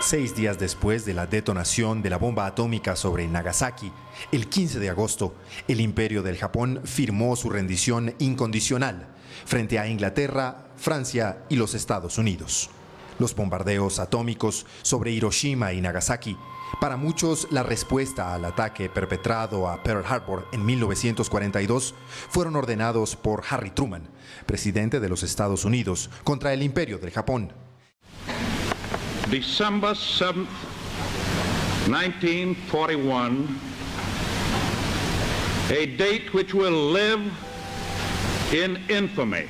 6 días después de la detonación de la bomba atómica sobre Nagasaki, el 15 de agosto, el Imperio del Japón firmó su rendición incondicional frente a Inglaterra, Francia y los Estados Unidos. Los bombardeos atómicos sobre Hiroshima y Nagasaki, para muchos la respuesta al ataque perpetrado a Pearl Harbor en 1942, fueron ordenados por Harry Truman, presidente de los Estados Unidos, contra el Imperio del Japón. December 7th, 1941, a date which will live in infamy.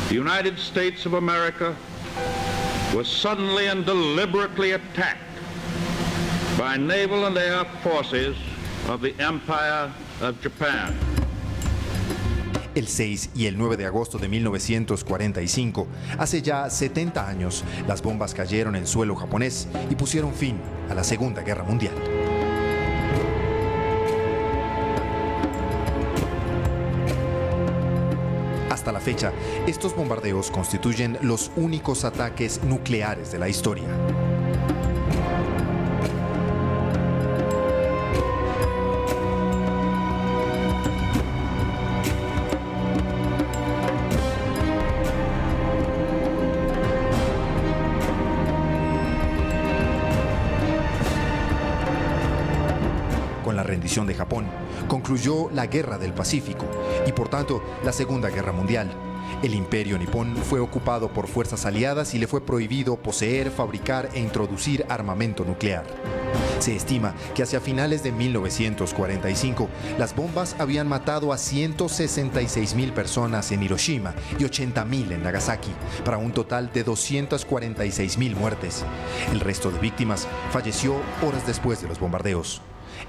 The United States of America was suddenly and deliberately attacked by naval and air forces of the Empire of Japan. El 6 y el 9 de agosto de 1945, hace ya 70 años, las bombas cayeron en suelo japonés y pusieron fin a la Segunda Guerra Mundial. Hasta la fecha, estos bombardeos constituyen los únicos ataques nucleares de la historia. Con la rendición de Japón, concluyó la Guerra del Pacífico y, por tanto, la Segunda Guerra Mundial. El Imperio nipón fue ocupado por fuerzas aliadas y le fue prohibido poseer, fabricar e introducir armamento nuclear. Se estima que hacia finales de 1945, las bombas habían matado a 166.000 personas en Hiroshima y 80.000 en Nagasaki, para un total de 246.000 muertes. El resto de víctimas falleció horas después de los bombardeos.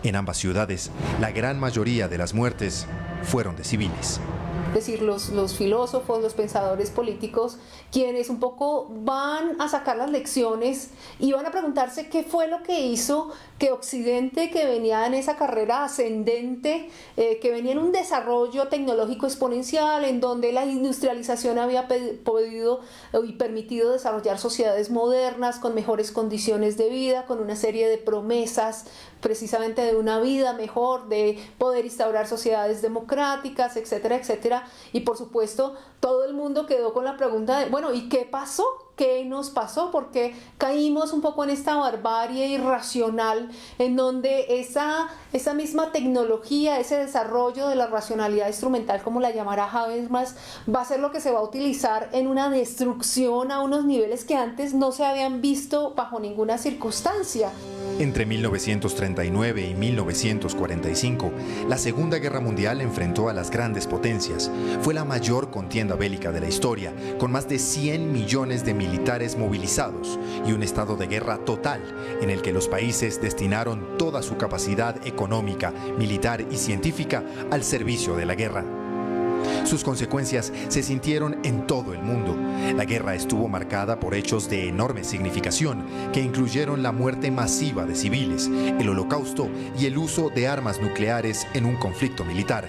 En ambas ciudades, la gran mayoría de las muertes fueron de civiles. Es decir, los filósofos, los pensadores políticos, quienes un poco van a sacar las lecciones y van a preguntarse qué fue lo que hizo que Occidente, que venía en esa carrera ascendente, que venía en un desarrollo tecnológico exponencial, en donde la industrialización había podido y permitido desarrollar sociedades modernas con mejores condiciones de vida, con una serie de promesas precisamente de una vida mejor, de poder instaurar sociedades democráticas, etcétera, etcétera. Y por supuesto, todo el mundo quedó con la pregunta de, bueno, ¿y qué pasó? ¿Qué nos pasó? Porque caímos un poco en esta barbarie irracional en donde esa misma tecnología, ese desarrollo de la racionalidad instrumental, como la llamará Habermas, va a ser lo que se va a utilizar en una destrucción a unos niveles que antes no se habían visto bajo ninguna circunstancia. Entre 1939 y 1945, la Segunda Guerra Mundial enfrentó a las grandes potencias. Fue la mayor contienda bélica de la historia, con más de 100 millones de militares movilizados y un estado de guerra total en el que los países destinaron toda su capacidad económica, militar y científica al servicio de la guerra. Sus consecuencias se sintieron en todo el mundo. La guerra estuvo marcada por hechos de enorme significación que incluyeron la muerte masiva de civiles, el holocausto y el uso de armas nucleares en un conflicto militar.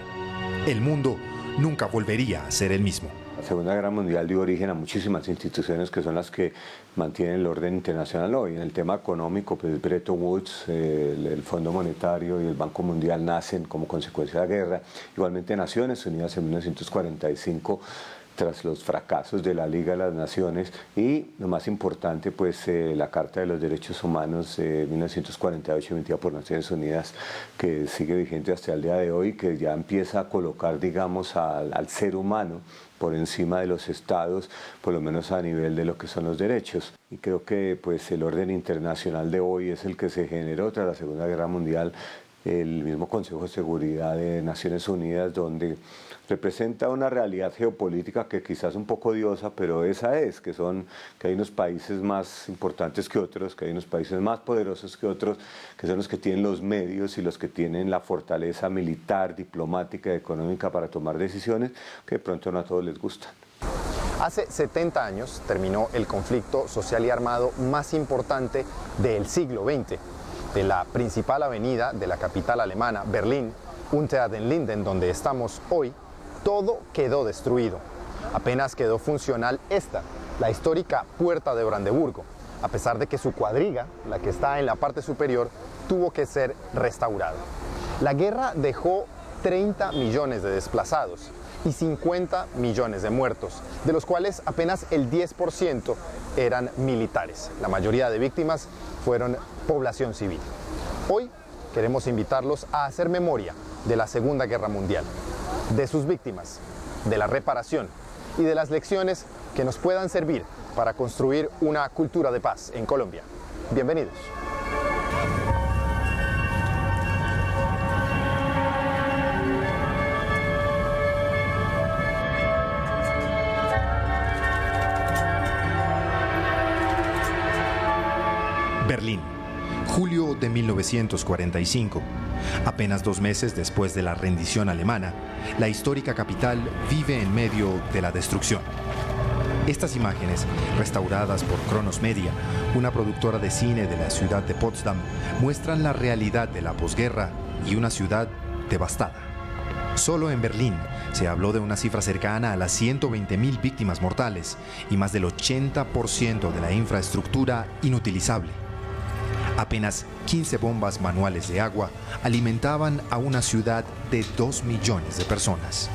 El mundo nunca volvería a ser el mismo. La Segunda Guerra Mundial dio origen a muchísimas instituciones que son las que mantienen el orden internacional hoy. En el tema económico, pues Bretton Woods, el Fondo Monetario y el Banco Mundial nacen como consecuencia de la guerra. Igualmente Naciones Unidas en 1945, tras los fracasos de la Liga de las Naciones, y lo más importante, pues la Carta de los Derechos Humanos de 1948 emitida por Naciones Unidas, que sigue vigente hasta el día de hoy, que ya empieza a colocar, digamos, al ser humano por encima de los estados, por lo menos a nivel de lo que son los derechos. Y creo que pues el orden internacional de hoy es el que se generó tras la Segunda Guerra Mundial, el mismo Consejo de Seguridad de Naciones Unidas, donde representa una realidad geopolítica que quizás es un poco odiosa, pero esa es, que hay unos países más importantes que otros, que hay unos países más poderosos que otros, que son los que tienen los medios y los que tienen la fortaleza militar, diplomática y económica para tomar decisiones que de pronto no a todos les gustan. Hace 70 años terminó el conflicto social y armado más importante del siglo XX. De la principal avenida de la capital alemana, Berlín, Unter den Linden, donde estamos hoy, todo quedó destruido. Apenas quedó funcional esta, la histórica Puerta de Brandeburgo, a pesar de que su cuadriga, la que está en la parte superior, tuvo que ser restaurada. La guerra dejó 30 millones de desplazados y 50 millones de muertos, de los cuales apenas el 10% eran militares. La mayoría de víctimas fueron población civil. Hoy queremos invitarlos a hacer memoria de la Segunda Guerra Mundial, de sus víctimas, de la reparación y de las lecciones que nos puedan servir para construir una cultura de paz en Colombia. Bienvenidos. Berlín, julio de 1945. Apenas 2 meses después de la rendición alemana, la histórica capital vive en medio de la destrucción. Estas imágenes, restauradas por Kronos Media, una productora de cine de la ciudad de Potsdam, muestran la realidad de la posguerra y una ciudad devastada. Solo en Berlín se habló de una cifra cercana a las 120.000 víctimas mortales y más del 80% de la infraestructura inutilizable. Apenas 15 bombas manuales de agua alimentaban a una ciudad de 2 millones de personas.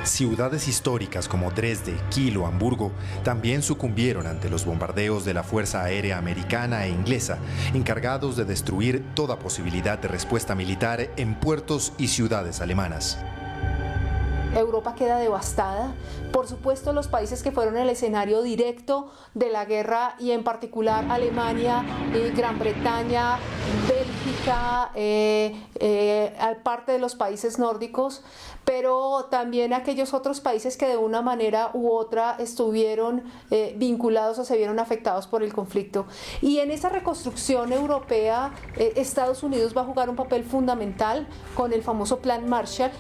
Ciudades históricas como Dresde, Kiel o Hamburgo también sucumbieron ante los bombardeos de la Fuerza Aérea Americana e Inglesa, encargados de destruir toda posibilidad de respuesta militar en puertos y ciudades alemanas. Europa queda devastada. Por supuesto, los países que fueron el escenario directo de la guerra, y en particular Alemania, Gran Bretaña, Bélgica, parte de los países nórdicos, pero también aquellos otros países que de una manera u otra estuvieron vinculados o se vieron afectados por el conflicto. Y en esa reconstrucción europea, Estados Unidos va a jugar un papel fundamental con el famoso Plan Marshall.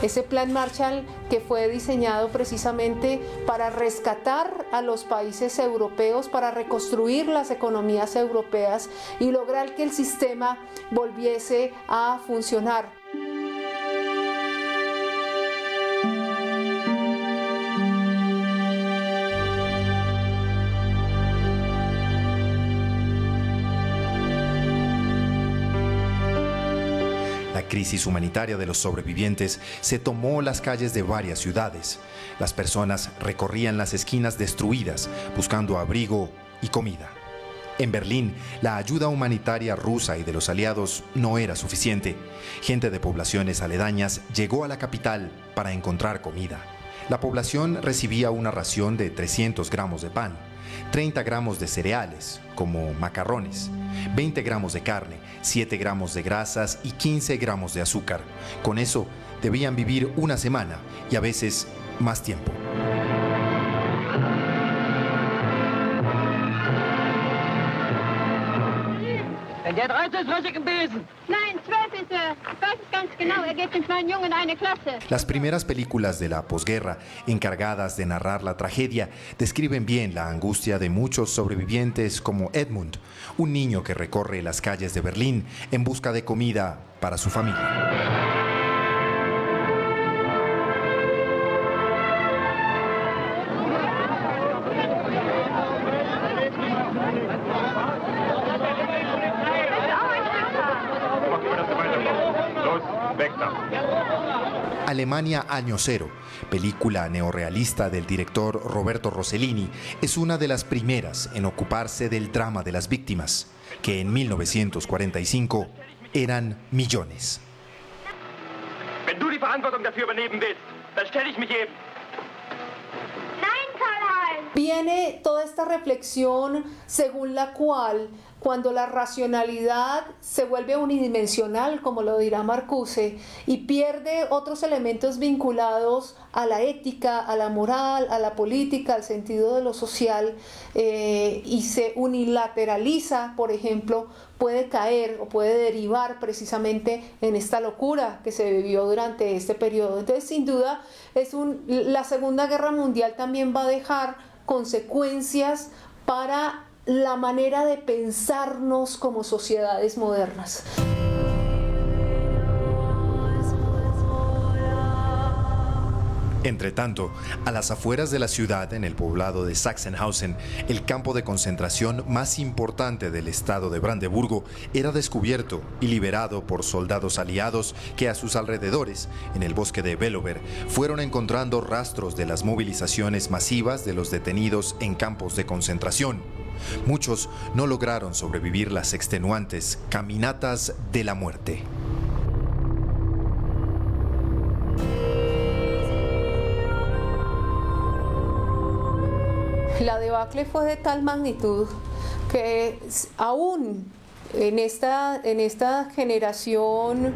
Ese Plan Marshall que fue diseñado precisamente para rescatar a los países europeos, para reconstruir las economías europeas y lograr que el sistema volviese a funcionar. La crisis humanitaria de los sobrevivientes se tomó las calles de varias ciudades. Las personas recorrían las esquinas destruidas buscando abrigo y comida. En Berlín, la ayuda humanitaria rusa y de los aliados no era suficiente. Gente de poblaciones aledañas llegó a la capital para encontrar comida. La población recibía una ración de 300 gramos de pan, 30 gramos de cereales, como macarrones, 20 gramos de carne, 7 gramos de grasas y 15 gramos de azúcar. Con eso debían vivir una semana y a veces más tiempo. Der 13 im Besen. Nein, 12 ist er. Ich weiß es ganz genau. Er gibt den kleinen Jungen eine Klasse. Las primeras películas de la posguerra, encargadas de narrar la tragedia, describen bien la angustia de muchos sobrevivientes como Edmund, un niño que recorre las calles de Berlín en busca de comida para su familia. Alemania Año Cero, película neorrealista del director Roberto Rossellini, es una de las primeras en ocuparse del drama de las víctimas, que en 1945 eran millones. Wenn du die Verantwortung dafür übernehmen willst, dann stelle ich mich eben. Nein, Karl-Heinz! viene toda esta reflexión según la cual cuando la racionalidad se vuelve unidimensional, como lo dirá Marcuse, y pierde otros elementos vinculados a la ética, a la moral, a la política, al sentido de lo social, y se unilateraliza, por ejemplo, puede caer o puede derivar precisamente en esta locura que se vivió durante este periodo. Entonces, sin duda, la Segunda Guerra Mundial también va a dejar consecuencias para la manera de pensarnos como sociedades modernas. Entretanto, a las afueras de la ciudad, en el poblado de Sachsenhausen, el campo de concentración más importante del estado de Brandeburgo era descubierto y liberado por soldados aliados que a sus alrededores, en el bosque de Bellover, fueron encontrando rastros de las movilizaciones masivas de los detenidos en campos de concentración. Muchos no lograron sobrevivir las extenuantes caminatas de la muerte. La debacle fue de tal magnitud que aún en esta generación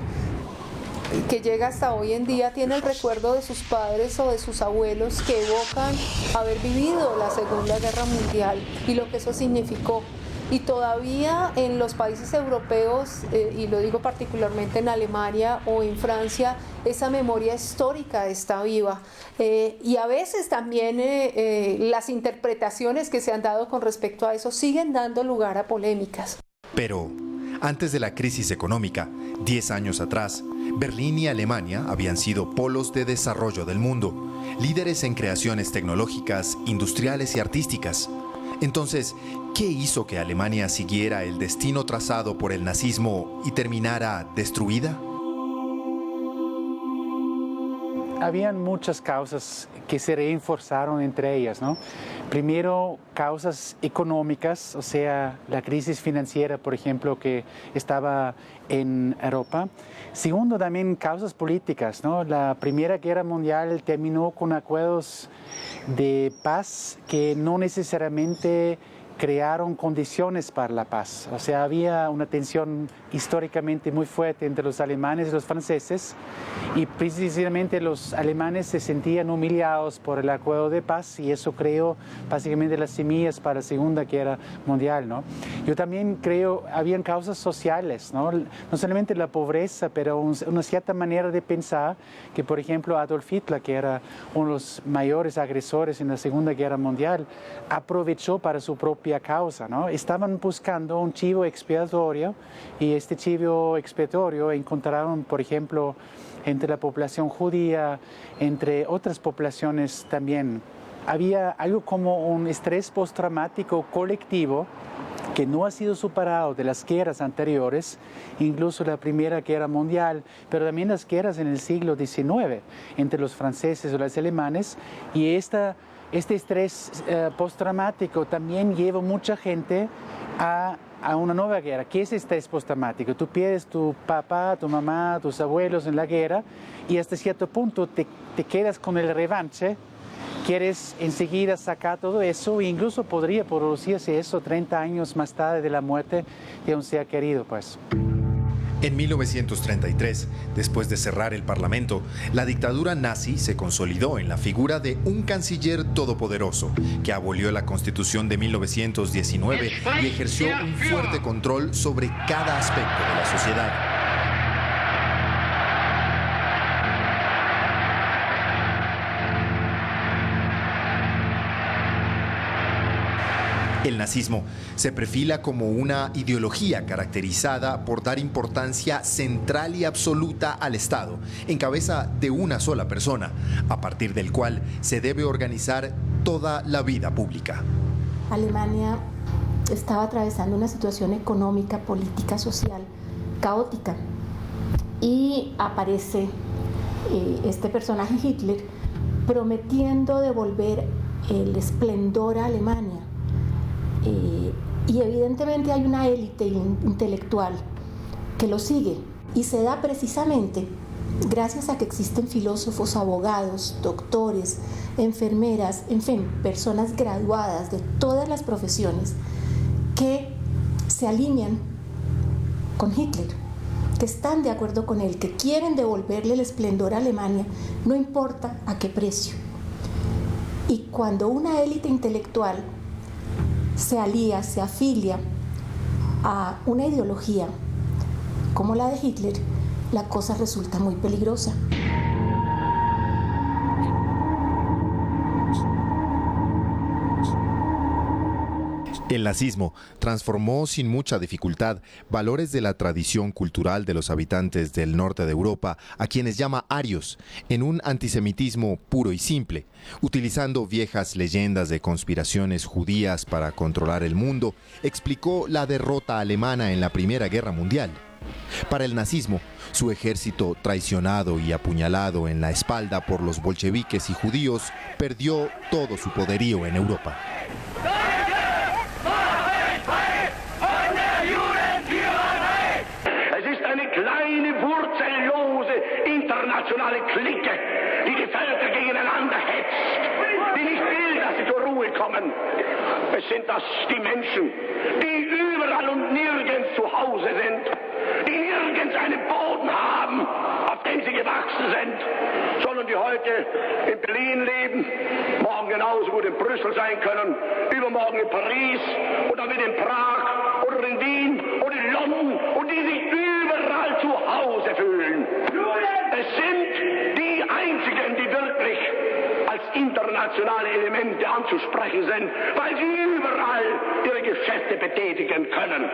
que llega hasta hoy en día tiene el recuerdo de sus padres o de sus abuelos que evocan haber vivido la Segunda Guerra Mundial y lo que eso significó. Y todavía en los países europeos, y lo digo particularmente en Alemania o en Francia, esa memoria histórica está viva. Y a veces también las interpretaciones que se han dado con respecto a eso siguen dando lugar a polémicas. Pero antes de la crisis económica, 10 años atrás, Berlín y Alemania habían sido polos de desarrollo del mundo, líderes en creaciones tecnológicas, industriales y artísticas. Entonces, ¿qué hizo que Alemania siguiera el destino trazado por el nazismo y terminara destruida? Habían muchas causas que se reforzaron entre ellas, ¿no? Primero, causas económicas, o sea, la crisis financiera, por ejemplo, que estaba en Europa. Segundo, también causas políticas, ¿no? La Primera Guerra Mundial terminó con acuerdos de paz que no necesariamente crearon condiciones para la paz. O sea, había una tensión históricamente muy fuerte entre los alemanes y los franceses, y precisamente los alemanes se sentían humillados por el acuerdo de paz, y eso creó básicamente las semillas para la Segunda Guerra Mundial, ¿no? Yo también creo habían causas sociales, ¿no? No solamente la pobreza, pero una cierta manera de pensar que, por ejemplo, Adolf Hitler, que era uno de los mayores agresores en la Segunda Guerra Mundial, aprovechó para su propia causa, ¿no? Estaban buscando un chivo expiatorio, y este chivo expiatorio encontraron, por ejemplo, entre la población judía, entre otras poblaciones también. Había algo como un estrés postraumático colectivo que no ha sido superado de las guerras anteriores, incluso la Primera Guerra Mundial, pero también las guerras en el siglo XIX entre los franceses o los alemanes, y este estrés postraumático también lleva mucha gente a una nueva guerra. ¿Qué es estrés postraumático? Tú pierdes tu papá, tu mamá, tus abuelos en la guerra, y hasta cierto punto te quedas con el revanche, quieres enseguida sacar todo eso, e incluso podría producirse eso 30 años más tarde de la muerte de un ser querido, pues. En 1933, después de cerrar el Parlamento, la dictadura nazi se consolidó en la figura de un canciller todopoderoso que abolió la Constitución de 1919 y ejerció un fuerte control sobre cada aspecto de la sociedad. El nazismo se perfila como una ideología caracterizada por dar importancia central y absoluta al Estado, en cabeza de una sola persona, a partir del cual se debe organizar toda la vida pública. Alemania estaba atravesando una situación económica, política, social caótica, y aparece este personaje Hitler prometiendo devolver el esplendor a Alemania. Y evidentemente hay una élite intelectual que lo sigue, y se da precisamente gracias a que existen filósofos, abogados, doctores, enfermeras, en fin, personas graduadas de todas las profesiones que se alinean con Hitler, que están de acuerdo con él, que quieren devolverle el esplendor a Alemania, no importa a qué precio. Y cuando una élite intelectual se alía, se afilia a una ideología como la de Hitler, la cosa resulta muy peligrosa. El nazismo transformó sin mucha dificultad valores de la tradición cultural de los habitantes del norte de Europa, a quienes llama arios, en un antisemitismo puro y simple, utilizando viejas leyendas de conspiraciones judías para controlar el mundo. Explicó la derrota alemana en la Primera Guerra Mundial. Para el nazismo, su ejército traicionado y apuñalado en la espalda por los bolcheviques y judíos perdió todo su poderío en Europa. Internationale Clique, die die Völker gegeneinander hetzt, die nicht will, dass sie zur Ruhe kommen. Es sind das die Menschen, die überall und nirgends zu Hause sind, die nirgends einen Boden haben, auf den sie gewachsen sind, sondern die heute in Berlin leben, morgen genauso gut in Brüssel sein können, übermorgen in Paris oder mit in Prag oder in Wien oder in London und die sich überall zu Hause fühlen. Es sind die einzigen, die wirklich als internationale Elemente anzusprechen sind, weil sie überall ihre Geschäfte betätigen können.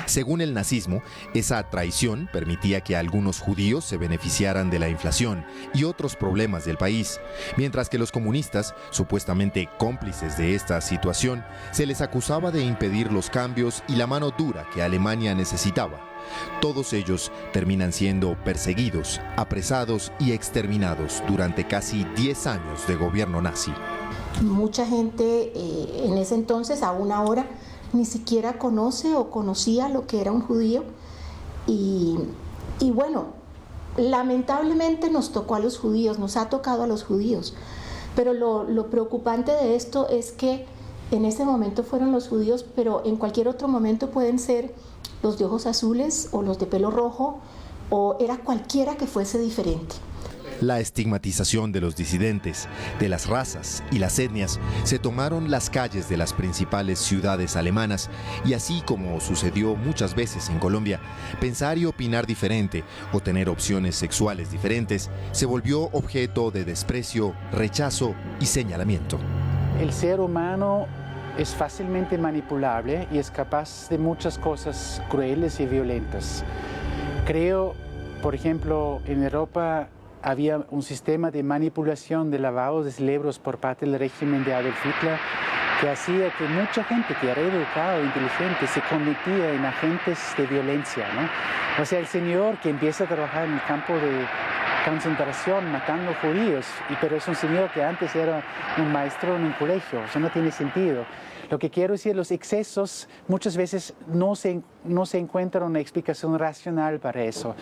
Según el nazismo, esa traición permitía que algunos judíos se beneficiaran de la inflación y otros problemas del país, mientras que los comunistas, supuestamente cómplices de esta situación, se les acusaba de impedir los cambios y la mano dura que Alemania necesitaba. Todos ellos terminan siendo perseguidos, apresados y exterminados durante casi 10 años de gobierno nazi. Mucha gente en ese entonces, aún ahora, ni siquiera conoce o conocía lo que era un judío y bueno, lamentablemente nos tocó a los judíos, nos ha tocado a los judíos, pero lo preocupante de esto es que en ese momento fueron los judíos, pero en cualquier otro momento pueden ser los de ojos azules o los de pelo rojo o era cualquiera que fuese diferente. La estigmatización de los disidentes, de las razas y las etnias se tomaron las calles de las principales ciudades alemanas y así como sucedió muchas veces en Colombia, pensar y opinar diferente o tener opciones sexuales diferentes se volvió objeto de desprecio, rechazo y señalamiento. El ser humano es fácilmente manipulable y es capaz de muchas cosas crueles y violentas. Creo, por ejemplo, en Europa había un sistema de manipulación de lavado de cerebros por parte del régimen de Adolf Hitler que hacía que mucha gente que era educada e inteligente se convertía en agentes de violencia, ¿no? O sea, el señor que empieza a trabajar en el campo de concentración matando judíos, pero es un señor que antes era un maestro en un colegio, eso no tiene sentido. Lo que quiero decir, los excesos muchas veces no se encuentra una explicación racional para eso.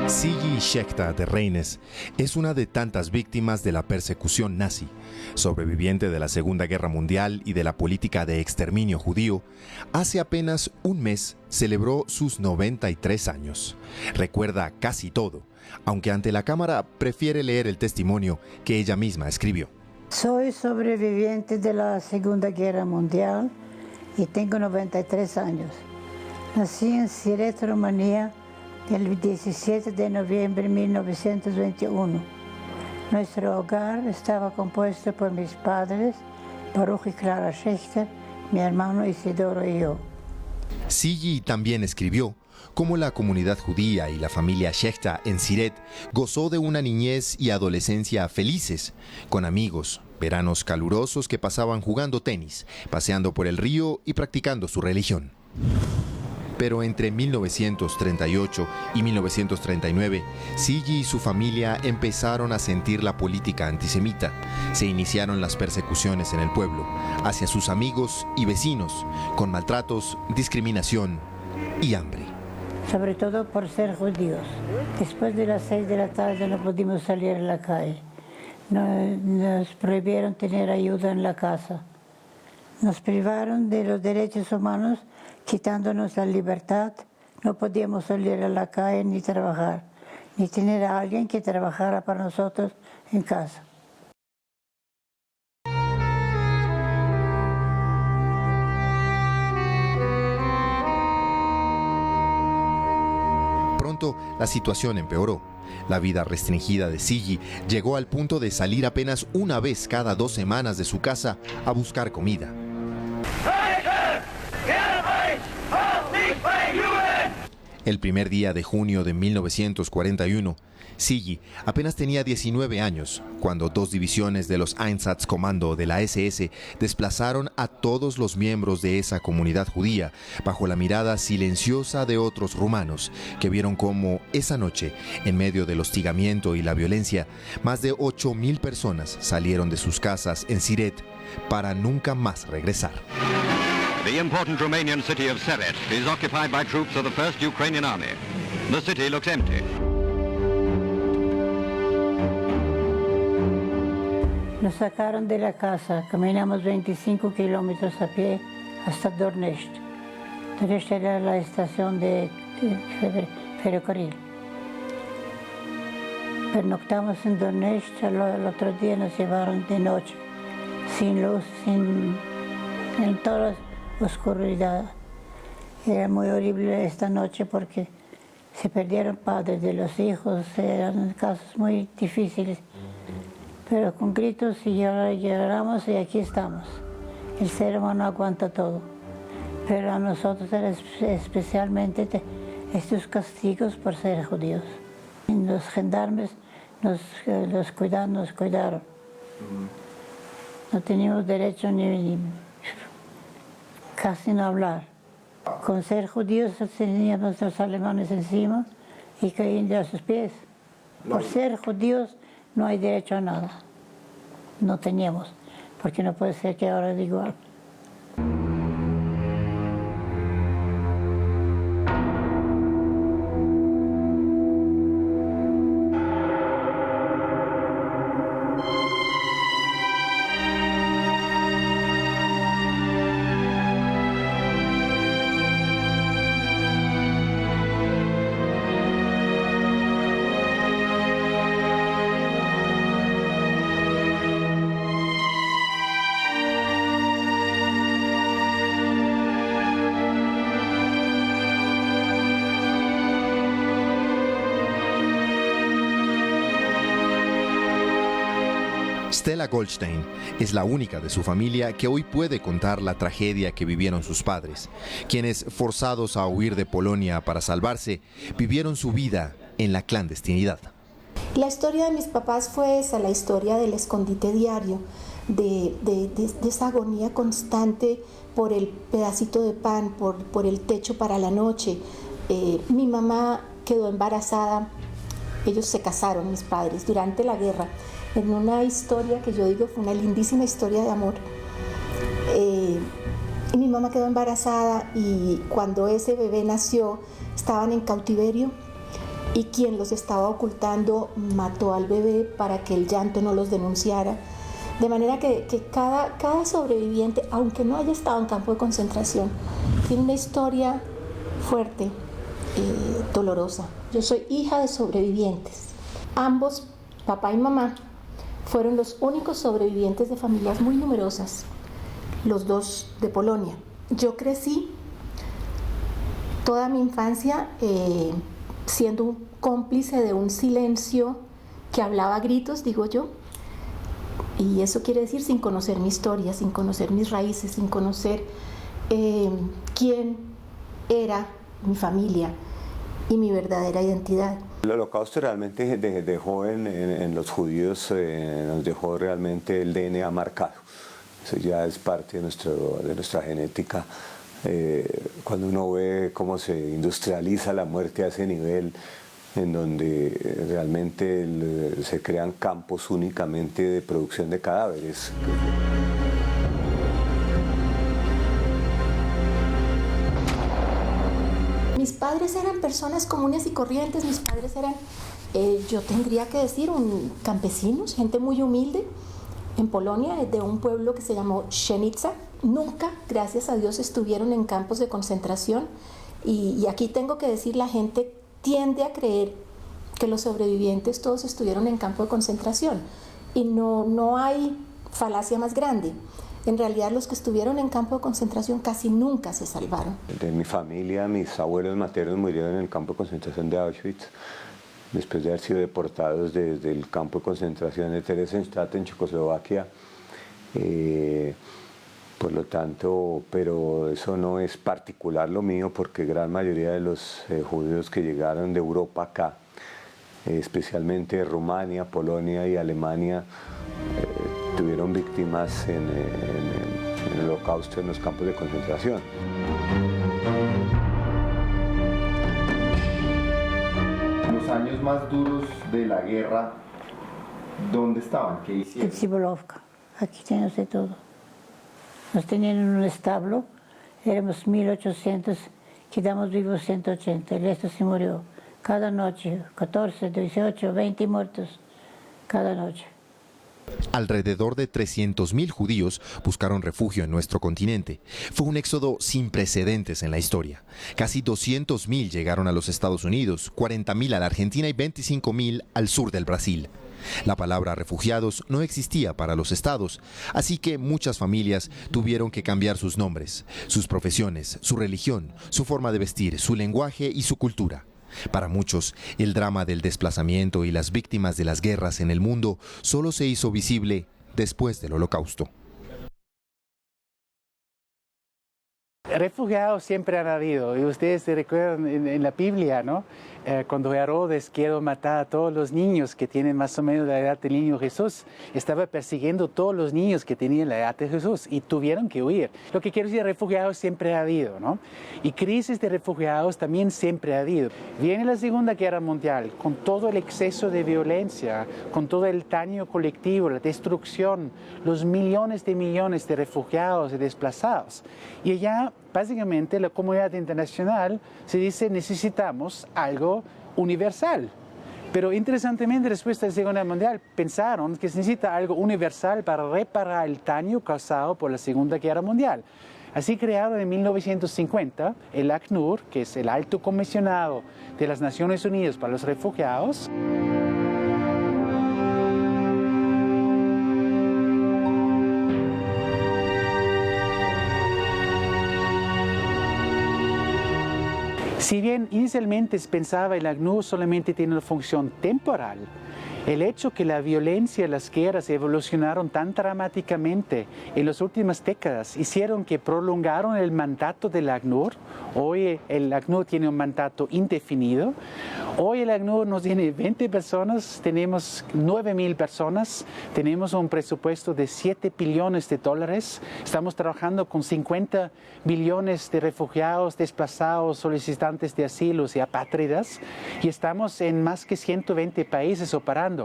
Sigi Schächter de Reines es una de tantas víctimas de la persecución nazi. Sobreviviente de la Segunda Guerra Mundial y de la política de exterminio judío, hace apenas un mes celebró sus 93 años. Recuerda casi todo, aunque ante la cámara prefiere leer el testimonio que ella misma escribió. Soy sobreviviente de la Segunda Guerra Mundial y tengo 93 años. Nací en Siret, Rumanía, el 17 de noviembre de 1921. Nuestro hogar estaba compuesto por mis padres, Baruch y Clara Schächter, mi hermano Isidoro y yo. Sigi también escribió cómo la comunidad judía y la familia Schächter en Siret gozó de una niñez y adolescencia felices, con amigos, veranos calurosos que pasaban jugando tenis, paseando por el río y practicando su religión. Pero entre 1938 y 1939, Sigi y su familia empezaron a sentir la política antisemita. Se iniciaron las persecuciones en el pueblo, hacia sus amigos y vecinos, con maltratos, discriminación y hambre. Sobre todo por ser judíos. Después de las 6 de la tarde no pudimos salir a la calle. Nos prohibieron tener ayuda en la casa. Nos privaron de los derechos humanos, quitándonos la libertad. No podíamos salir a la calle ni trabajar, ni tener a alguien que trabajara para nosotros en casa. Pronto, la situación empeoró. La vida restringida de Sigi llegó al punto de salir apenas una vez cada 2 semanas de su casa a buscar comida. El primer día de junio de 1941, Sigi apenas tenía 19 años cuando 2 divisiones de los Einsatzkommando de la SS desplazaron a todos los miembros de esa comunidad judía bajo la mirada silenciosa de otros rumanos que vieron cómo esa noche, en medio del hostigamiento y la violencia, más de 8.000 personas salieron de sus casas en Siret para nunca más regresar. The important Romanian city of Sevet is occupied by troops of the 1st Ukrainian Army. The city looks empty. Nos sacaron de la casa, caminamos 25 kilómetros a pie hasta Dornești. Dornești era la estación de ferrocarril. Pernoctamos en Dornești, el otro día nos llevaron de noche, sin luz, en toda oscuridad. Era muy horrible esta noche porque se perdieron padres de los hijos, eran casos muy difíciles. Pero con gritos y lloramos y aquí estamos. El ser humano aguanta todo. Pero a nosotros era especialmente estos castigos por ser judíos. Los gendarmes nos cuidaron. No teníamos derecho ni casi no hablar. Con ser judíos teníamos los alemanes encima y caían de sus pies. Por ser judíos no hay derecho a nada. No teníamos, porque no puede ser que ahora es igual. Stella Goldstein es la única de su familia que hoy puede contar la tragedia que vivieron sus padres, quienes, forzados a huir de Polonia para salvarse, vivieron su vida en la clandestinidad. La historia de mis papás fue esa, la historia del escondite diario, de esa agonía constante por el pedacito de pan, por el techo para la noche. Mi mamá quedó embarazada, ellos se casaron, mis padres, durante la guerra, en una historia que yo digo fue una lindísima historia de amor. Y mi mamá quedó embarazada y cuando ese bebé nació estaban en cautiverio y quien los estaba ocultando mató al bebé para que el llanto no los denunciara. De manera que cada sobreviviente, aunque no haya estado en campo de concentración, tiene una historia fuerte, dolorosa. Yo soy hija de sobrevivientes. Ambos, papá y mamá, fueron los únicos sobrevivientes de familias muy numerosas, los dos de Polonia. Yo crecí toda mi infancia siendo un cómplice de un silencio que hablaba a gritos, digo yo, y eso quiere decir sin conocer mi historia, sin conocer mis raíces, sin conocer quién era mi familia y mi verdadera identidad. El Holocausto realmente dejó en los judíos, nos dejó realmente el DNA marcado. Eso ya es parte de nuestra genética. Cuando uno ve cómo se industrializa la muerte a ese nivel, en donde realmente se crean campos únicamente de producción de cadáveres. Mis padres eran personas comunes y corrientes, mis padres eran, yo tendría que decir, campesinos, gente muy humilde, en Polonia, de un pueblo que se llamó Szenica. Nunca, gracias a Dios, estuvieron en campos de concentración, y aquí tengo que decir, la gente tiende a creer que los sobrevivientes todos estuvieron en campo de concentración, y no hay falacia más grande. En realidad, los que estuvieron en campo de concentración casi nunca se salvaron. De mi familia, mis abuelos maternos murieron en el campo de concentración de Auschwitz, después de haber sido deportados desde el campo de concentración de Theresienstadt en Checoslovaquia. Por lo tanto, pero eso no es particular lo mío, porque gran mayoría de los judíos que llegaron de Europa acá, especialmente de Rumania, Polonia y Alemania, tuvieron víctimas en el Holocausto, en los campos de concentración. Los años más duros de la guerra, ¿dónde estaban? ¿Qué hicieron? En Sibolovka, aquí tenemos de todo. Nos tenían en un establo, éramos 1800, quedamos vivos 180, el resto se murió. Cada noche, 14, 18, 20 muertos, cada noche. Alrededor de 300.000 judíos buscaron refugio en nuestro continente. Fue un éxodo sin precedentes en la historia. Casi 200.000 llegaron a los Estados Unidos, 40.000 a la Argentina y 25.000 al sur del Brasil. La palabra refugiados no existía para los estados, así que muchas familias tuvieron que cambiar sus nombres, sus profesiones, su religión, su forma de vestir, su lenguaje y su cultura. Para muchos, el drama del desplazamiento y las víctimas de las guerras en el mundo solo se hizo visible después del Holocausto. Refugiados siempre han habido, y ustedes se recuerdan en la Biblia, ¿no? Cuando Herodes quiso matar a todos los niños que tienen más o menos la edad del niño Jesús, estaba persiguiendo a todos los niños que tenían la edad de Jesús y tuvieron que huir. Lo que quiero decir, refugiados siempre ha habido, ¿no? Y crisis de refugiados también siempre ha habido. Viene la Segunda Guerra Mundial con todo el exceso de violencia, con todo el daño colectivo, la destrucción, los millones de refugiados y desplazados. Y allá, básicamente, la comunidad internacional se dice, necesitamos algo universal. Pero interesantemente, después de la Segunda Guerra Mundial, pensaron que se necesita algo universal para reparar el daño causado por la Segunda Guerra Mundial. Así crearon en 1950 el ACNUR, que es el Alto Comisionado de las Naciones Unidas para los Refugiados. Si bien inicialmente se pensaba el ACNUR solamente tiene una función temporal, el hecho que la violencia y las guerras evolucionaron tan dramáticamente en las últimas décadas hicieron que prolongaron el mandato del ACNUR. Hoy el ACNUR tiene un mandato indefinido. Hoy el ACNUR nos tiene 20 personas, tenemos 9.000 personas, tenemos un presupuesto de $7 billones. Estamos trabajando con 50 billones de refugiados, desplazados, solicitantes de asilo y apátridas, y estamos en más que 120 países operando.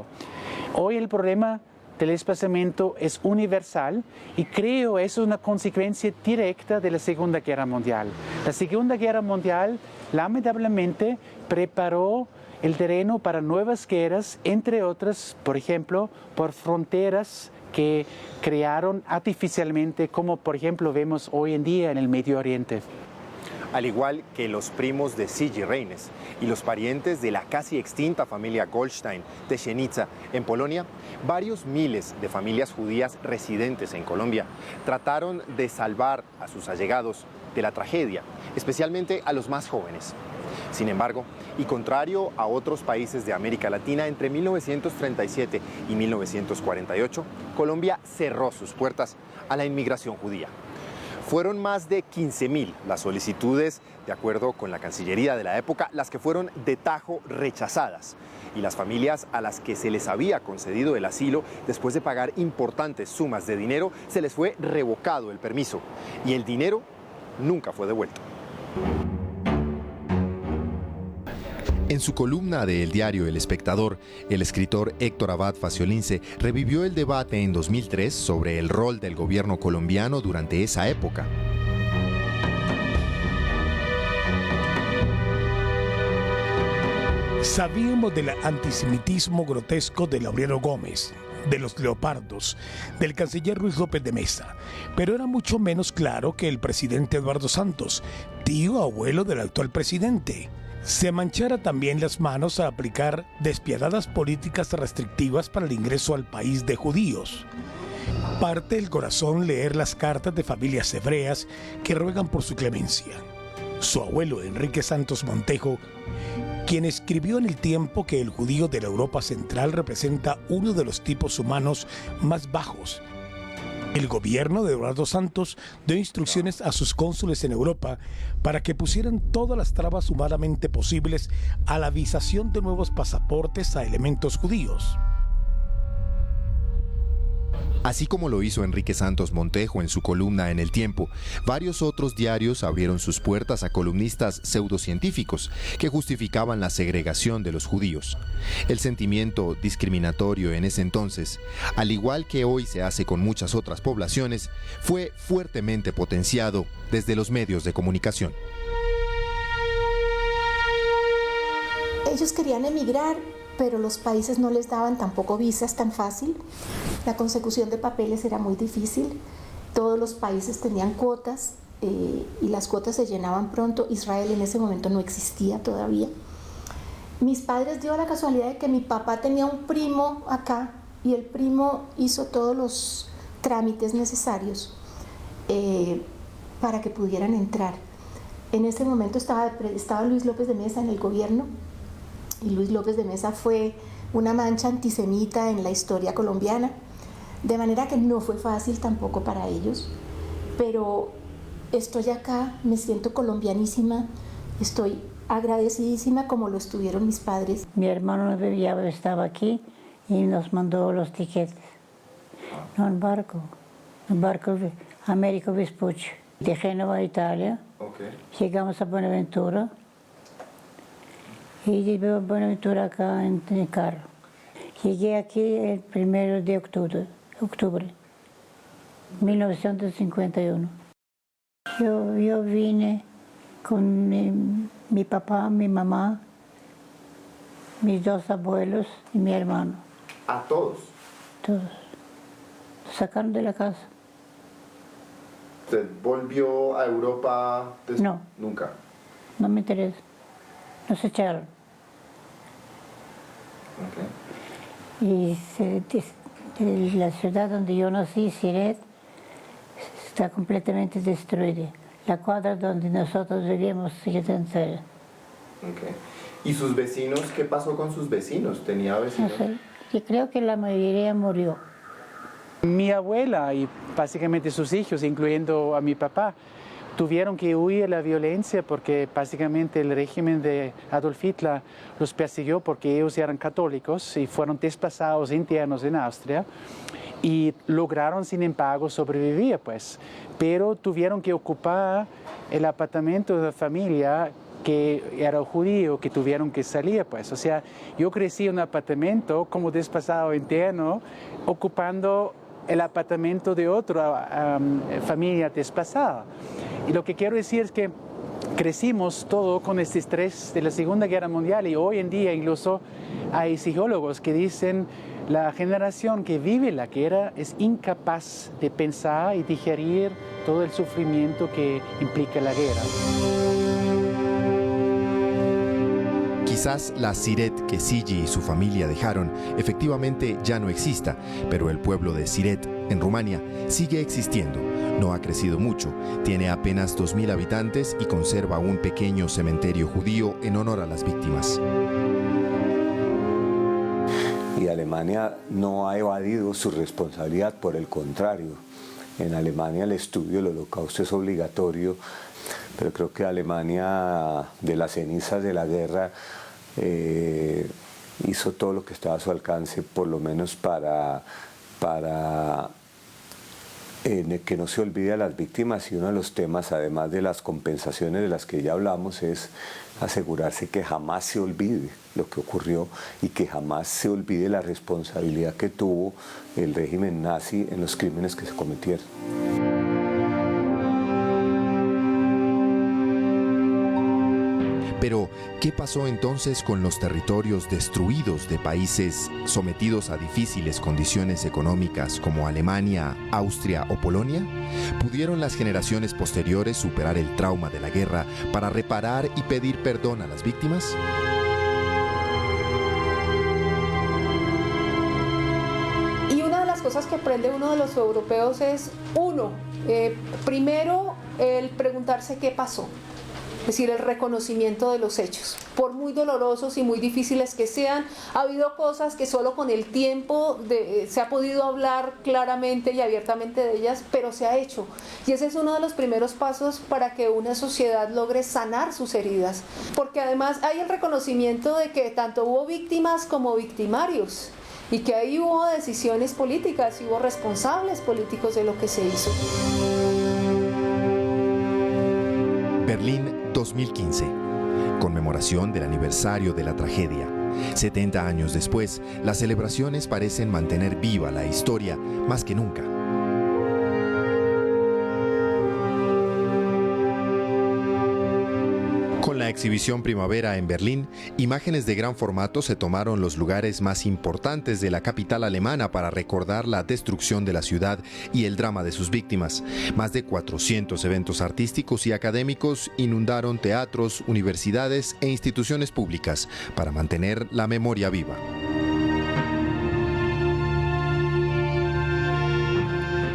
Hoy el problema del desplazamiento es universal y creo es una consecuencia directa de la Segunda Guerra Mundial. La Segunda Guerra Mundial lamentablemente preparó el terreno para nuevas guerras, entre otras, por ejemplo, por fronteras que crearon artificialmente, como por ejemplo vemos hoy en día en el Medio Oriente. Al igual que los primos de Sigi Reines y los parientes de la casi extinta familia Goldstein de Szenica en Polonia, varios miles de familias judías residentes en Colombia trataron de salvar a sus allegados de la tragedia, especialmente a los más jóvenes. Sin embargo, y contrario a otros países de América Latina, entre 1937 y 1948, Colombia cerró sus puertas a la inmigración judía. Fueron más de 15.000 las solicitudes, de acuerdo con la Cancillería de la época, las que fueron de tajo rechazadas. Y las familias a las que se les había concedido el asilo, después de pagar importantes sumas de dinero, se les fue revocado el permiso. Y el dinero nunca fue devuelto. En su columna de El Diario El Espectador, el escritor Héctor Abad Faciolince revivió el debate en 2003 sobre el rol del gobierno colombiano durante esa época. Sabíamos del antisemitismo grotesco de Laureano Gómez, de los leopardos, del canciller Luis López de Mesa, pero era mucho menos claro que el presidente Eduardo Santos, tío abuelo del actual presidente, se manchara también las manos a aplicar despiadadas políticas restrictivas para el ingreso al país de judíos. Parte del corazón leer las cartas de familias hebreas que ruegan por su clemencia. Su abuelo, Enrique Santos Montejo, quien escribió en El Tiempo que el judío de la Europa Central representa uno de los tipos humanos más bajos. El gobierno de Eduardo Santos dio instrucciones a sus cónsules en Europa para que pusieran todas las trabas humanamente posibles a la visación de nuevos pasaportes a elementos judíos. Así como lo hizo Enrique Santos Montejo en su columna en El Tiempo, varios otros diarios abrieron sus puertas a columnistas pseudocientíficos que justificaban la segregación de los judíos. El sentimiento discriminatorio en ese entonces, al igual que hoy se hace con muchas otras poblaciones, fue fuertemente potenciado desde los medios de comunicación. Ellos querían emigrar, pero los países no les daban tampoco visas tan fácil. La consecución de papeles era muy difícil. Todos los países tenían cuotas y las cuotas se llenaban pronto. Israel en ese momento no existía todavía. Mis padres dio la casualidad de que mi papá tenía un primo acá y el primo hizo todos los trámites necesarios para que pudieran entrar. En ese momento estaba Luis López de Mesa en el gobierno. Y Luis López de Mesa fue una mancha antisemita en la historia colombiana, de manera que no fue fácil tampoco para ellos, pero estoy acá, me siento colombianísima, estoy agradecidísima como lo estuvieron mis padres. Mi hermano ya estaba aquí y nos mandó los tiquetes, no en barco Américo Vespucci, de Génova a Italia. Llegamos a Buenaventura. Y llegué a Buenaventura acá en el carro. Llegué aquí el 1 de octubre 1951. Yo vine con mi papá, mi mamá, mis dos abuelos y mi hermano. ¿A todos? Todos. Los sacaron de la casa. ¿Usted volvió a Europa después? No. Nunca. No me interesa. Nos echaron. Y la ciudad donde yo nací, Siret, está completamente destruida. La cuadra donde nosotros vivíamos sigue entera. ¿Y sus vecinos? ¿Qué pasó con sus vecinos? ¿Tenía vecinos? No sé. Yo creo que la mayoría murió. Mi abuela y básicamente sus hijos, incluyendo a mi papá, tuvieron que huir de la violencia porque básicamente el régimen de Adolf Hitler los persiguió porque ellos eran católicos y fueron desplazados internos en Austria y lograron sin embargo sobrevivir, pues. Pero tuvieron que ocupar el apartamento de la familia que era judío, que tuvieron que salir, pues. O sea, yo crecí en un apartamento como desplazado interno, ocupando el apartamento de otra familia desplazada. Y lo que quiero decir es que crecimos todo con este estrés de la Segunda Guerra Mundial y hoy en día incluso hay psicólogos que dicen la generación que vive la guerra es incapaz de pensar y digerir todo el sufrimiento que implica la guerra. Quizás la Siret que Sigi y su familia dejaron efectivamente ya no exista, pero el pueblo de Siret, en Rumania, sigue existiendo. No ha crecido mucho, tiene apenas 2.000 habitantes y conserva un pequeño cementerio judío en honor a las víctimas. Y Alemania no ha evadido su responsabilidad, por el contrario. En Alemania el estudio del Holocausto es obligatorio, pero creo que Alemania, de las cenizas de la guerra, hizo todo lo que estaba a su alcance, por lo menos para que no se olvide a las víctimas, y uno de los temas, además de las compensaciones de las que ya hablamos, es asegurarse que jamás se olvide lo que ocurrió y que jamás se olvide la responsabilidad que tuvo el régimen nazi en los crímenes que se cometieron. Pero, ¿qué pasó entonces con los territorios destruidos de países sometidos a difíciles condiciones económicas como Alemania, Austria o Polonia? ¿Pudieron las generaciones posteriores superar el trauma de la guerra para reparar y pedir perdón a las víctimas? Y una de las cosas que aprende uno de los europeos es, primero, el preguntarse qué pasó. Es decir, el reconocimiento de los hechos. Por muy dolorosos y muy difíciles que sean, ha habido cosas que solo con el tiempo se ha podido hablar claramente y abiertamente de ellas, pero se ha hecho. Y ese es uno de los primeros pasos para que una sociedad logre sanar sus heridas. Porque además hay el reconocimiento de que tanto hubo víctimas como victimarios. Y que ahí hubo decisiones políticas y hubo responsables políticos de lo que se hizo. Berlín 2015, conmemoración del aniversario de la tragedia. 70 años después, las celebraciones parecen mantener viva la historia más que nunca. Con la exhibición Primavera en Berlín, imágenes de gran formato se tomaron los lugares más importantes de la capital alemana para recordar la destrucción de la ciudad y el drama de sus víctimas. Más de 400 eventos artísticos y académicos inundaron teatros, universidades e instituciones públicas para mantener la memoria viva.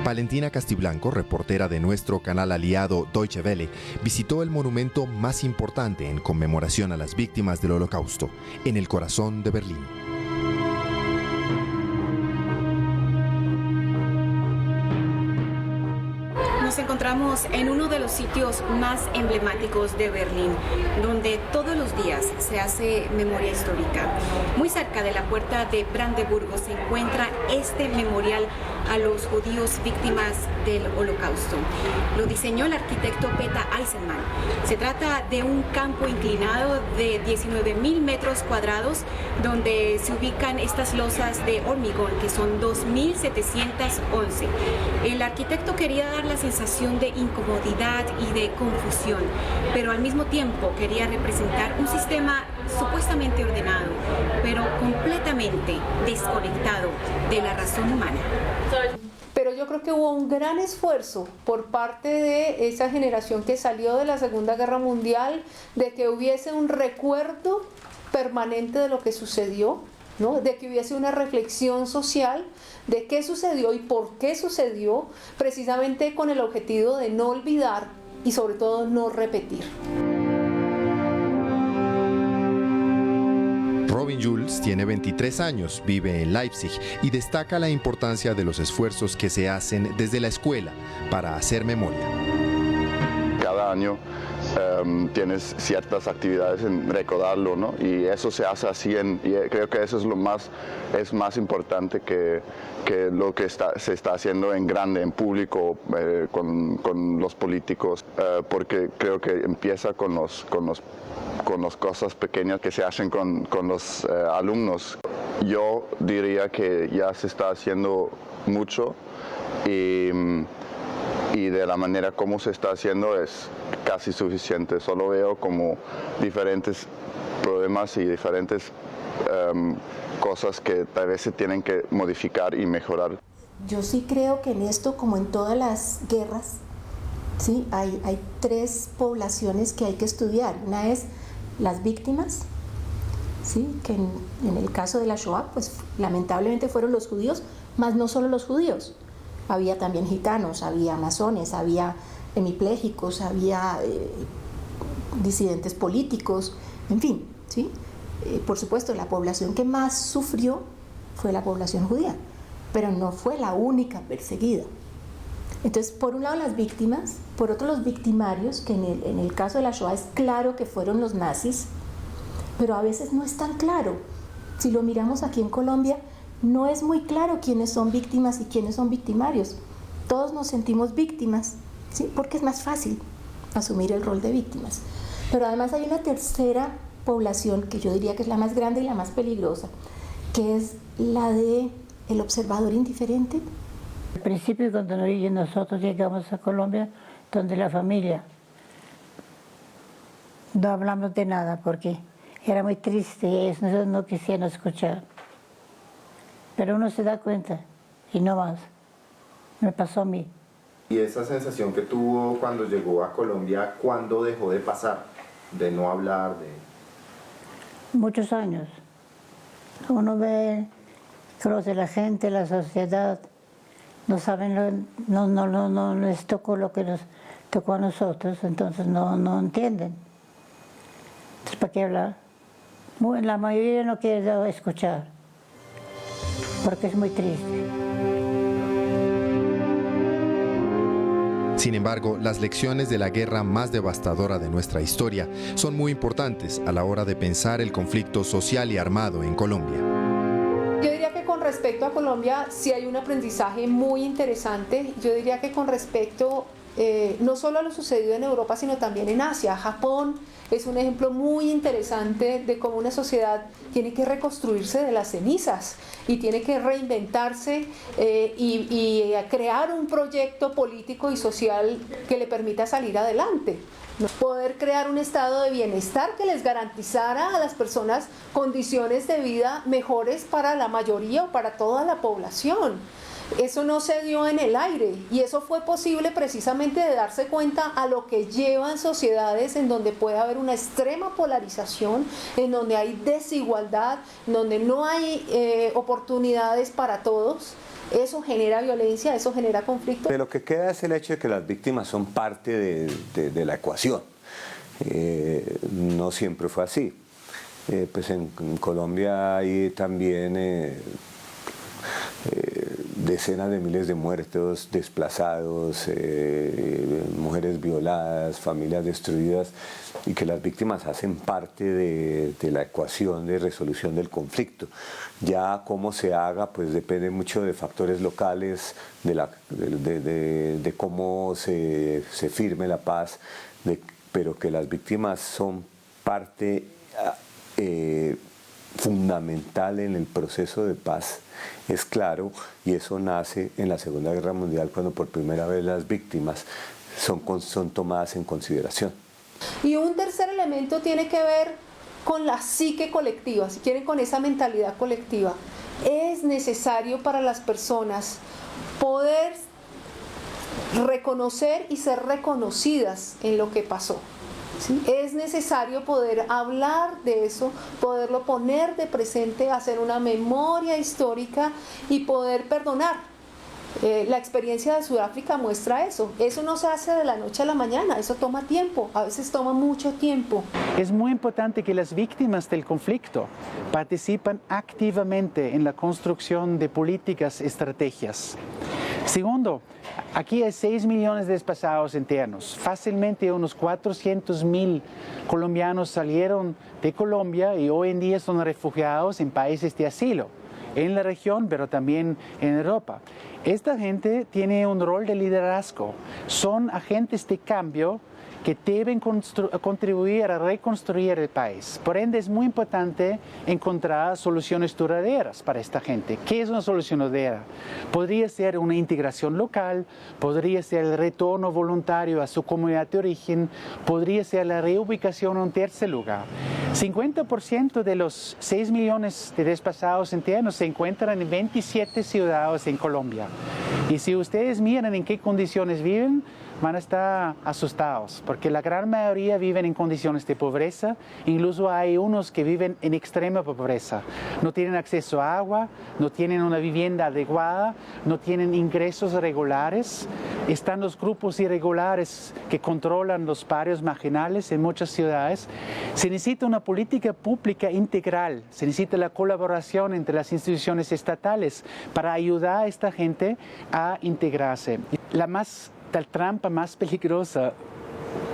Valentina Castiblanco, reportera de nuestro canal aliado Deutsche Welle, visitó el monumento más importante en conmemoración a las víctimas del Holocausto, en el corazón de Berlín. Nos encontramos en uno de los sitios más emblemáticos de Berlín, donde todos los días se hace memoria histórica. Muy cerca de la puerta de Brandeburgo se encuentra este memorial a los judíos víctimas del Holocausto. Lo diseñó el arquitecto Peter Eisenman. Se trata de un campo inclinado de 19.000 metros cuadrados, donde se ubican estas losas de hormigón, que son 2.711. El arquitecto quería dar la sensación de incomodidad y de confusión, pero al mismo tiempo quería representar un sistema supuestamente ordenado, pero completamente desconectado de la razón humana. Pero yo creo que hubo un gran esfuerzo por parte de esa generación que salió de la Segunda Guerra Mundial, de que hubiese un recuerdo permanente de lo que sucedió, ¿no? De que hubiese una reflexión social de qué sucedió y por qué sucedió, precisamente con el objetivo de no olvidar y sobre todo no repetir. Robin Jules tiene 23 años, vive en Leipzig y destaca la importancia de los esfuerzos que se hacen desde la escuela para hacer memoria. Cada año tienes ciertas actividades en recordarlo, ¿no? Y eso se hace así, y creo que eso es más importante que lo que se está haciendo en grande, en público, con los políticos, porque creo que empieza con las cosas pequeñas que se hacen con los alumnos. Yo diría que ya se está haciendo mucho y de la manera como se está haciendo es casi suficiente. Solo veo como diferentes problemas y diferentes cosas que tal vez se tienen que modificar y mejorar. Yo sí creo que en esto, como en todas las guerras, ¿sí? hay tres poblaciones que hay que estudiar. Una es las víctimas, ¿sí? Que en el caso de la Shoah, pues lamentablemente fueron los judíos, mas no solo los judíos. Había también gitanos, había amazones, había hemipléjicos, había disidentes políticos, en fin, ¿sí? Por supuesto, la población que más sufrió fue la población judía, pero no fue la única perseguida. Entonces, por un lado las víctimas, por otro los victimarios, que en el caso de la Shoah es claro que fueron los nazis, pero a veces no es tan claro. Si lo miramos aquí en Colombia, no es muy claro quiénes son víctimas y quiénes son victimarios. Todos nos sentimos víctimas, ¿sí? Porque es más fácil asumir el rol de víctimas. Pero además hay una tercera población que yo diría que es la más grande y la más peligrosa, que es la de el observador indiferente. Al principio, cuando nosotros llegamos a Colombia, donde la familia, no hablamos de nada porque era muy triste y ellos no quisieran escuchar. Pero uno se da cuenta y no más. Me pasó a mí. ¿Y esa sensación que tuvo cuando llegó a Colombia, cuándo dejó de pasar? De no hablar, de... Muchos años. Uno ve, conoce la gente, la sociedad, no saben, no les tocó lo que nos tocó a nosotros, entonces no entienden. Entonces, ¿para qué hablar? La mayoría no quiere escuchar, porque es muy triste. Sin embargo, las lecciones de la guerra más devastadora de nuestra historia son muy importantes a la hora de pensar el conflicto social y armado en Colombia. Yo diría que con respecto a Colombia sí hay un aprendizaje muy interesante. Yo diría que con respecto no solo a lo sucedido en Europa, sino también en Asia. Japón es un ejemplo muy interesante de cómo una sociedad tiene que reconstruirse de las cenizas y tiene que reinventarse y crear un proyecto político y social que le permita salir adelante. Poder crear un estado de bienestar que les garantizara a las personas condiciones de vida mejores para la mayoría o para toda la población. Eso no se dio en el aire y eso fue posible precisamente de darse cuenta a lo que llevan sociedades en donde puede haber una extrema polarización, en donde hay desigualdad, en donde no hay oportunidades para todos. Eso genera violencia, eso genera conflicto. De lo que queda es el hecho de que las víctimas son parte de la ecuación. No siempre fue así. Pues en Colombia hay también decenas de miles de muertos, desplazados, mujeres violadas, familias destruidas, y que las víctimas hacen parte de la ecuación de resolución del conflicto. Ya cómo se haga, pues depende mucho de factores locales, de cómo se firme la paz, pero que las víctimas son parte fundamental en el proceso de paz es claro, y eso nace en la Segunda Guerra Mundial, cuando por primera vez las víctimas son tomadas en consideración. Y un tercer elemento tiene que ver con la psique colectiva, si quieren, con esa mentalidad colectiva. Es necesario para las personas poder reconocer y ser reconocidas en lo que pasó. ¿Sí? Es necesario poder hablar de eso, poderlo poner de presente, hacer una memoria histórica y poder perdonar. La experiencia de Sudáfrica muestra eso. Eso no se hace de la noche a la mañana, eso toma tiempo, a veces toma mucho tiempo. Es muy importante que las víctimas del conflicto participen activamente en la construcción de políticas, estrategias. Segundo, aquí hay 6 millones de desplazados internos. Fácilmente unos 400.000 colombianos salieron de Colombia y hoy en día son refugiados en países de asilo, en la región, pero también en Europa. Esta gente tiene un rol de liderazgo. Son agentes de cambio que deben contribuir a reconstruir el país. Por ende, es muy importante encontrar soluciones duraderas para esta gente. ¿Qué es una solución duradera? Podría ser una integración local, podría ser el retorno voluntario a su comunidad de origen, podría ser la reubicación en un tercer lugar. 50% de los 6 millones de desplazados internos se encuentran en 27 ciudades en Colombia. Y si ustedes miran en qué condiciones viven, van a estar asustados, porque la gran mayoría viven en condiciones de pobreza, incluso hay unos que viven en extrema pobreza. No tienen acceso a agua, no tienen una vivienda adecuada, no tienen ingresos regulares. Están los grupos irregulares que controlan los barrios marginales en muchas ciudades. Se necesita una política pública integral, se necesita la colaboración entre las instituciones estatales para ayudar a esta gente a integrarse. La trampa más peligrosa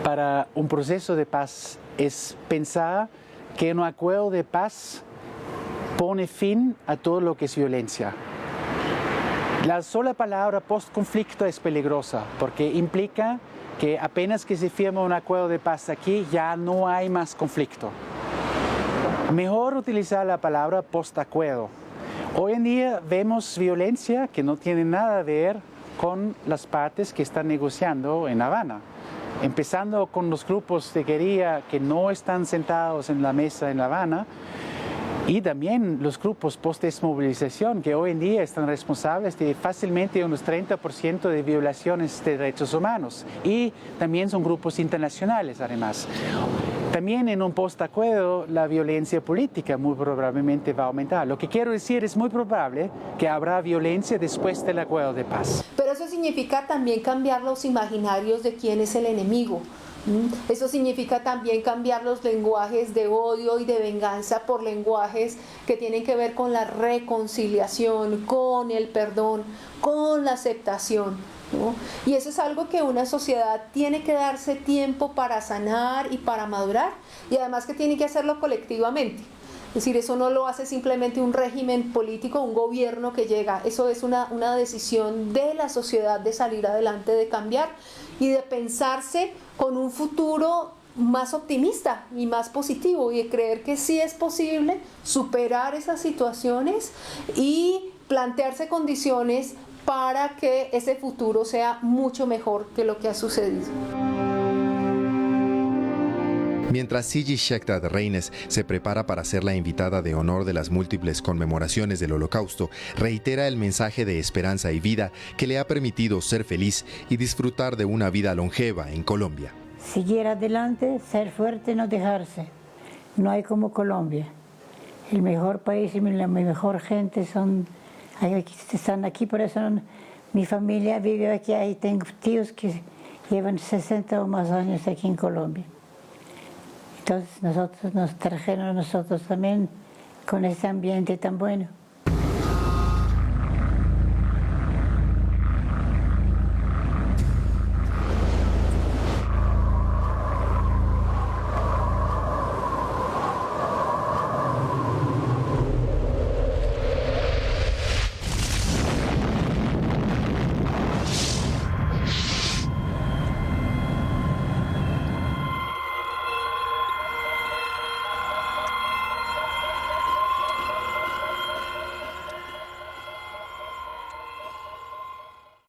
para un proceso de paz es pensar que un acuerdo de paz pone fin a todo lo que es violencia. La sola palabra post-conflicto es peligrosa porque implica que apenas que se firma un acuerdo de paz aquí ya no hay más conflicto. Mejor utilizar la palabra post-acuerdo. Hoy en día vemos violencia que no tiene nada que ver con las partes que están negociando en La Habana. Empezando con los grupos de guerrilla que no están sentados en la mesa en La Habana, y también los grupos post-desmovilización que hoy en día están responsables de fácilmente unos 30% de violaciones de derechos humanos. Y también son grupos internacionales además. También en un post-acuerdo la violencia política muy probablemente va a aumentar. Lo que quiero decir es muy probable que habrá violencia después del acuerdo de paz. Pero eso significa también cambiar los imaginarios de quién es el enemigo. Eso significa también cambiar los lenguajes de odio y de venganza por lenguajes que tienen que ver con la reconciliación, con el perdón, con la aceptación, ¿no? Y eso es algo que una sociedad tiene que darse tiempo para sanar y para madurar, y además que tiene que hacerlo colectivamente. Es decir, eso no lo hace simplemente un régimen político, un gobierno que llega. Eso es una decisión de la sociedad de salir adelante, de cambiar y de pensarse con un futuro más optimista y más positivo, y de creer que sí es posible superar esas situaciones y plantearse condiciones para que ese futuro sea mucho mejor que lo que ha sucedido. Mientras Sigi Shektad Reines se prepara para ser la invitada de honor de las múltiples conmemoraciones del Holocausto, reitera el mensaje de esperanza y vida que le ha permitido ser feliz y disfrutar de una vida longeva en Colombia. Seguir adelante, ser fuerte, no dejarse. No hay como Colombia. El mejor país y la mejor gente están aquí, por eso mi familia vive aquí. Ahí tengo tíos que llevan 60 o más años aquí en Colombia. Entonces nosotros nos trajeron a nosotros también con ese ambiente tan bueno.